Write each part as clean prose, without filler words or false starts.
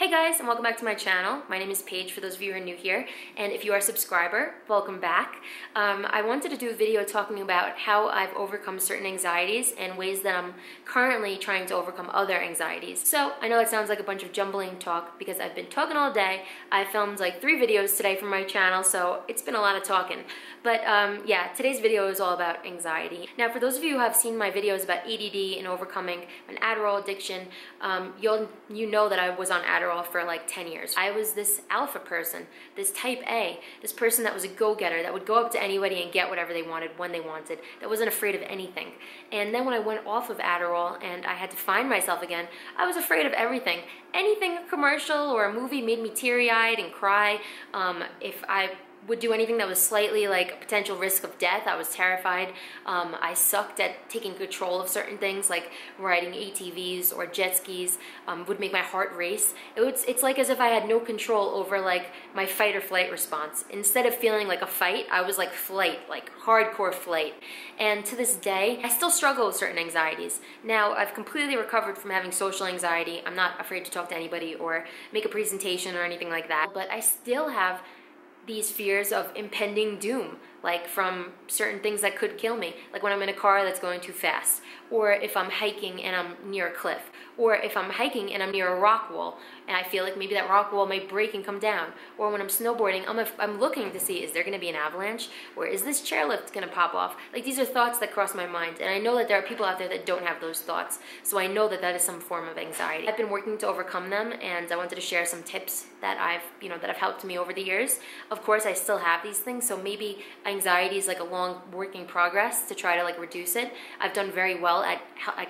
Hey guys, and welcome back to my channel. My name is Paige for those of you who are new here, and if you are a subscriber, welcome back. I wanted to do a video talking about how I've overcome certain anxieties and ways that I'm currently trying to overcome other anxieties. So, I know it sounds like a bunch of jumbling talk because I've been talking all day. I filmed like 3 videos today for my channel, so it's been a lot of talking. But yeah, today's video is all about anxiety. Now, for those of you who have seen my videos about ADD and overcoming an Adderall addiction, you know that I was on Adderall for like 10 years. I was this alpha person, this type A, this person that was a go-getter, that would go up to anybody and get whatever they wanted when they wanted, that wasn't afraid of anything. And then when I went off of Adderall and I had to find myself again, I was afraid of everything. Anything a commercial or a movie made me teary-eyed and cry. If I would do anything that was slightly like a potential risk of death, I was terrified. I sucked at taking control of certain things like riding ATVs or jet skis, would make my heart race. It's like as if I had no control over like my fight or flight response. Instead of feeling like a fight, I was like flight, like hardcore flight. And to this day, I still struggle with certain anxieties. Now, I've completely recovered from having social anxiety. I'm not afraid to talk to anybody or make a presentation or anything like that, but I still have these fears of impending doom, like from certain things that could kill me, like when I'm in a car that's going too fast, or if I'm hiking and I'm near a cliff, or if I'm hiking and I'm near a rock wall and I feel like maybe that rock wall might break and come down, or when I'm snowboarding, I'm looking to see, is there going to be an avalanche, or is this chairlift going to pop off? Like, these are thoughts that cross my mind, and I know that there are people out there that don't have those thoughts, so I know that that is some form of anxiety. I've been working to overcome them, and I wanted to share some tips that that have helped me over the years. Of course, I still have these things, so maybe anxiety is like a long working progress to try to like reduce it. I've done very well at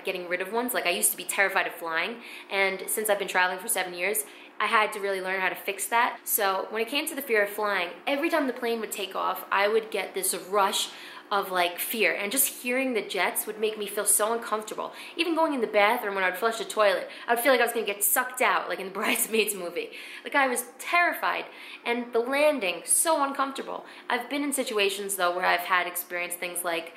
getting rid of ones. Like, I used to be terrified of flying, and since I've been traveling for 7 years, I had to really learn how to fix that. So when it came to the fear of flying, every time the plane would take off, I would get this rush of like fear, and just hearing the jets would make me feel so uncomfortable. Even going in the bathroom when I would flush the toilet, I would feel like I was gonna get sucked out, like in the Bridesmaids movie. Like, I was terrified, and the landing, so uncomfortable. I've been in situations though where I've had experienced things like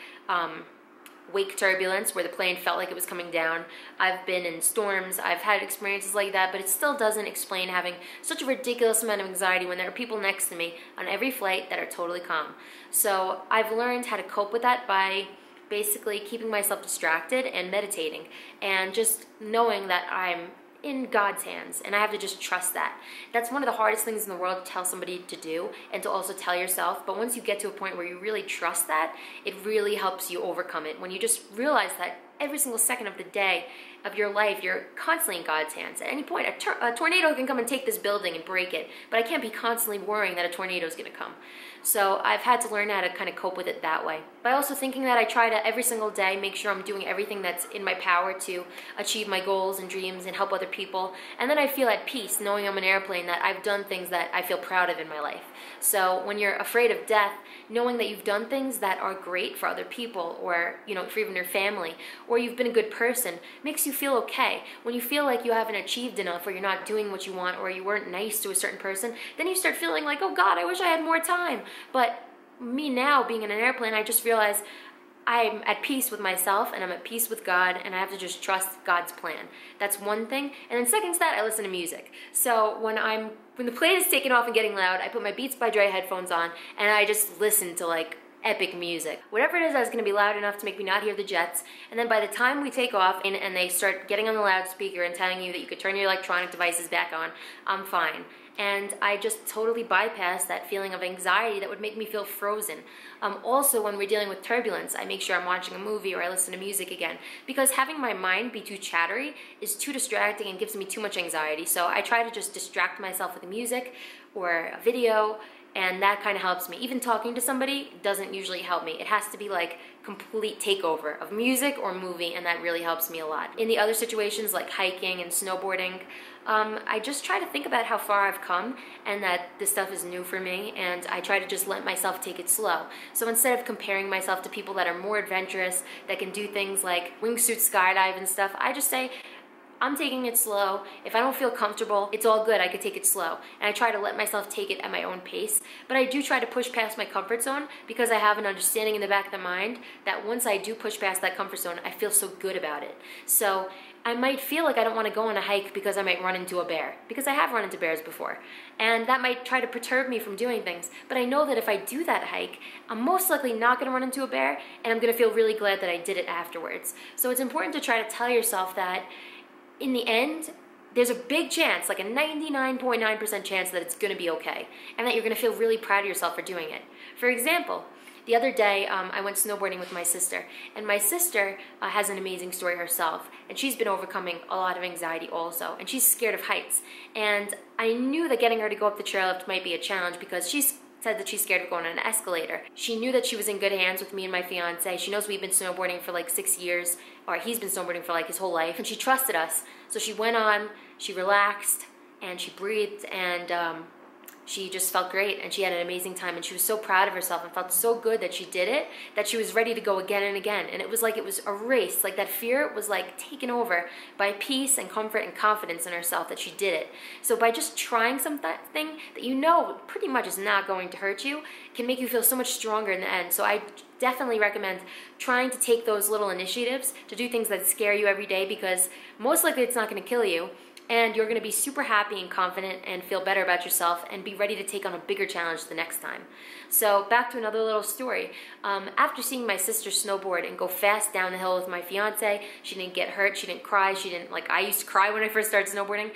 wake turbulence, where the plane felt like it was coming down. I've been in storms, I've had experiences like that, but it still doesn't explain having such a ridiculous amount of anxiety when there are people next to me on every flight that are totally calm. So I've learned how to cope with that by basically keeping myself distracted and meditating, and just knowing that I'm in God's hands, and I have to just trust that. That's one of the hardest things in the world to tell somebody to do, and to also tell yourself, but once you get to a point where you really trust that, it really helps you overcome it. When you just realize that every single second of the day of your life, you're constantly in God's hands. At any point, a tornado can come and take this building and break it, but I can't be constantly worrying that a tornado is going to come. So I've had to learn how to kind of cope with it that way. By also thinking that I try to every single day make sure I'm doing everything that's in my power to achieve my goals and dreams and help other people. And then I feel at peace knowing I'm an airplane, that I've done things that I feel proud of in my life. So when you're afraid of death, knowing that you've done things that are great for other people, or for even your family, or you've been a good person, makes you feel okay. When you feel like you haven't achieved enough, or you're not doing what you want, or you weren't nice to a certain person, then you start feeling like, oh God, I wish I had more time. But me now, being in an airplane, I just realize I'm at peace with myself, and I'm at peace with God, and I have to just trust God's plan. That's one thing. And then second to that, I listen to music. So when the plane is taking off and getting loud, I put my Beats by Dre headphones on, and I just listen to like epic music. Whatever it is that's gonna be loud enough to make me not hear the jets, and then by the time we take off and they start getting on the loudspeaker and telling you that you could turn your electronic devices back on, I'm fine. And I just totally bypass that feeling of anxiety that would make me feel frozen. Also, when we're dealing with turbulence, I make sure I'm watching a movie or I listen to music again, because having my mind be too chattery is too distracting and gives me too much anxiety. So I try to just distract myself with music or a video, and that kind of helps me. Even talking to somebody doesn't usually help me. It has to be like complete takeover of music or movie, and that really helps me a lot. In the other situations like hiking and snowboarding, I just try to think about how far I've come, and that this stuff is new for me, and I try to just let myself take it slow. So instead of comparing myself to people that are more adventurous, that can do things like wingsuit skydive and stuff, I just say, I'm taking it slow. If I don't feel comfortable, it's all good. I could take it slow. And I try to let myself take it at my own pace. But I do try to push past my comfort zone because I have an understanding in the back of the mind that once I do push past that comfort zone, I feel so good about it. So I might feel like I don't want to go on a hike because I might run into a bear, because I have run into bears before. And that might try to perturb me from doing things. But I know that if I do that hike, I'm most likely not going to run into a bear, and I'm going to feel really glad that I did it afterwards. So it's important to try to tell yourself that in the end, there's a big chance, like a 99.9% chance that it's going to be okay, and that you're going to feel really proud of yourself for doing it. For example, the other day, I went snowboarding with my sister, and my sister has an amazing story herself, and she's been overcoming a lot of anxiety also, and she's scared of heights. And I knew that getting her to go up the chairlift might be a challenge because she's said that she's scared of going on an escalator. She knew that she was in good hands with me and my fiance. She knows we've been snowboarding for like 6 years, or he's been snowboarding for like his whole life, and she trusted us. So she went on, she relaxed, and she breathed, and she just felt great, and she had an amazing time, and she was so proud of herself and felt so good that she did it, that she was ready to go again and again. And it was like it was a race. Like that fear was like taken over by peace and comfort and confidence in herself that she did it. So by just trying something that you know pretty much is not going to hurt you, can make you feel so much stronger in the end. So I definitely recommend trying to take those little initiatives to do things that scare you every day, because most likely it's not going to kill you. And you're going to be super happy and confident and feel better about yourself and be ready to take on a bigger challenge the next time. So back to another little story. After seeing my sister snowboard and go fast down the hill with my fiance, she didn't get hurt, she didn't cry, she didn't, like I used to cry when I first started snowboarding.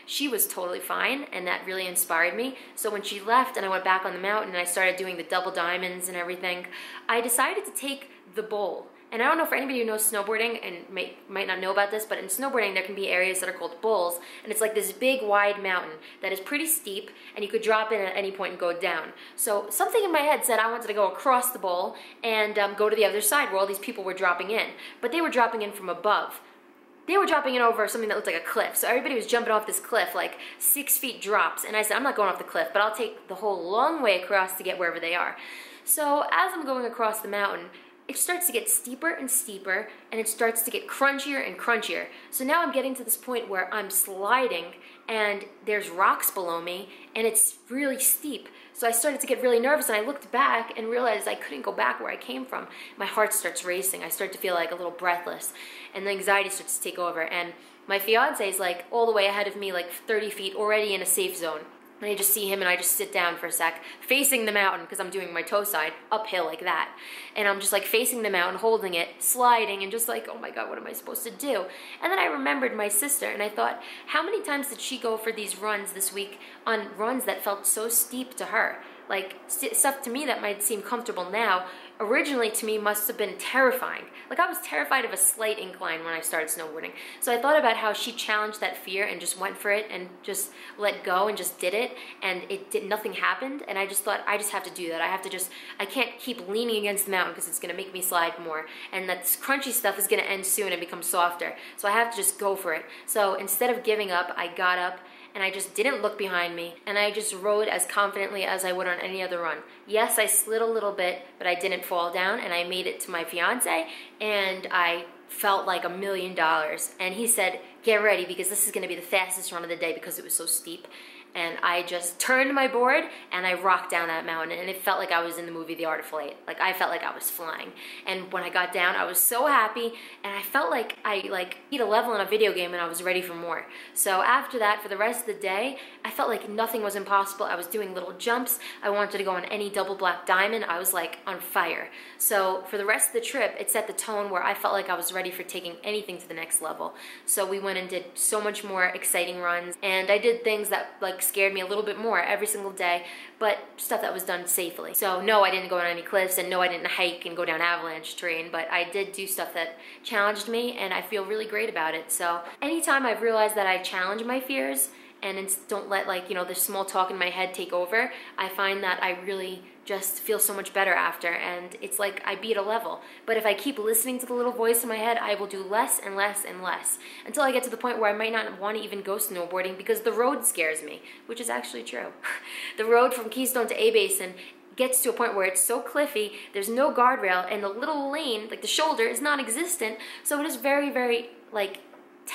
She was totally fine, and that really inspired me. So when she left and I went back on the mountain and I started doing the double diamonds and everything, I decided to take the bowl. And I don't know for anybody who knows snowboarding and might not know about this, but in snowboarding there can be areas that are called bowls, and it's like this big wide mountain that is pretty steep, and you could drop in at any point and go down. So something in my head said I wanted to go across the bowl and go to the other side where all these people were dropping in, but they were dropping in from above. They were dropping in over something that looked like a cliff, so everybody was jumping off this cliff, like 6 feet drops, and I said, I'm not going off the cliff, but I'll take the whole long way across to get wherever they are. So as I'm going across the mountain, it starts to get steeper and steeper, and it starts to get crunchier and crunchier. So now I'm getting to this point where I'm sliding, and there's rocks below me, and it's really steep. So I started to get really nervous, and I looked back and realized I couldn't go back where I came from. My heart starts racing. I start to feel like a little breathless, and the anxiety starts to take over. And my fiance is like all the way ahead of me, like 30 feet, already in a safe zone. And I just see him, and I just sit down for a sec, facing the mountain, because I'm doing my toe side, uphill like that. And I'm just like facing the mountain, holding it, sliding, and just like, oh my God, what am I supposed to do? And then I remembered my sister, and I thought, how many times did she go for these runs this week on runs that felt so steep to her? Like, stuff to me that might seem comfortable now, originally to me must have been terrifying. Like, I was terrified of a slight incline when I started snowboarding. So I thought about how she challenged that fear and just went for it and just let go and just did it, and nothing happened. And I just thought, I just have to do that. I can't keep leaning against the mountain because it's gonna make me slide more. And that crunchy stuff is gonna end soon and become softer. So I have to just go for it. So instead of giving up, I got up, and I just didn't look behind me, and I just rode as confidently as I would on any other run. Yes, I slid a little bit, but I didn't fall down, and I made it to my fiance, and I felt like $1 million. And he said, get ready, because this is gonna be the fastest run of the day because it was so steep. And I just turned my board and I rocked down that mountain, and it felt like I was in the movie The Art of Flight. Like, I felt like I was flying. And when I got down, I was so happy, and I felt like I beat a level in a video game, and I was ready for more. So after that, for the rest of the day, I felt like nothing was impossible. I was doing little jumps. I wanted to go on any double black diamond. I was like on fire. So for the rest of the trip, it set the tone where I felt like I was ready for taking anything to the next level. So we went and did so much more exciting runs, and I did things that like scared me a little bit more every single day, but stuff that was done safely. So no, I didn't go on any cliffs, and no, I didn't hike and go down avalanche terrain, but I did do stuff that challenged me, and I feel really great about it. So anytime I've realized that I challenge my fears and don't let, like, the small talk in my head take over, I find that I really just feel so much better after, and it's like I beat a level. But if I keep listening to the little voice in my head, I will do less and less and less until I get to the point where I might not want to even go snowboarding because the road scares me, which is actually true. The road from Keystone to A-Basin gets to a point where it's so cliffy, there's no guardrail, and the little lane, like the shoulder, is non-existent, so it is very, very, like,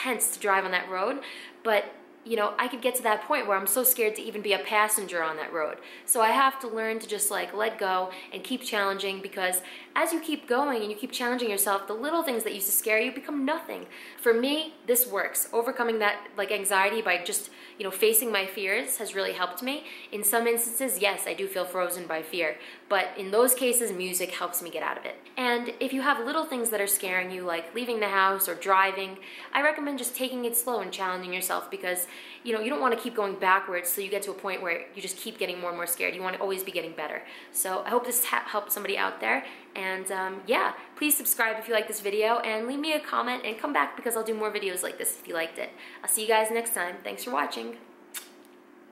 tense to drive on that road, but you know, I could get to that point where I'm so scared to even be a passenger on that road. So I have to learn to just like let go and keep challenging, because as you keep going and you keep challenging yourself, the little things that used to scare you become nothing. For me, this works. Overcoming that like anxiety by just, you know, facing my fears has really helped me. In some instances, yes, I do feel frozen by fear, but in those cases, music helps me get out of it. And if you have little things that are scaring you, like leaving the house or driving, I recommend just taking it slow and challenging yourself, because you know, you don't want to keep going backwards so you get to a point where you just keep getting more and more scared. You want to always be getting better. So I hope this helped somebody out there. And yeah, please subscribe if you like this video, and leave me a comment and come back, because I'll do more videos like this if you liked it. I'll see you guys next time. Thanks for watching.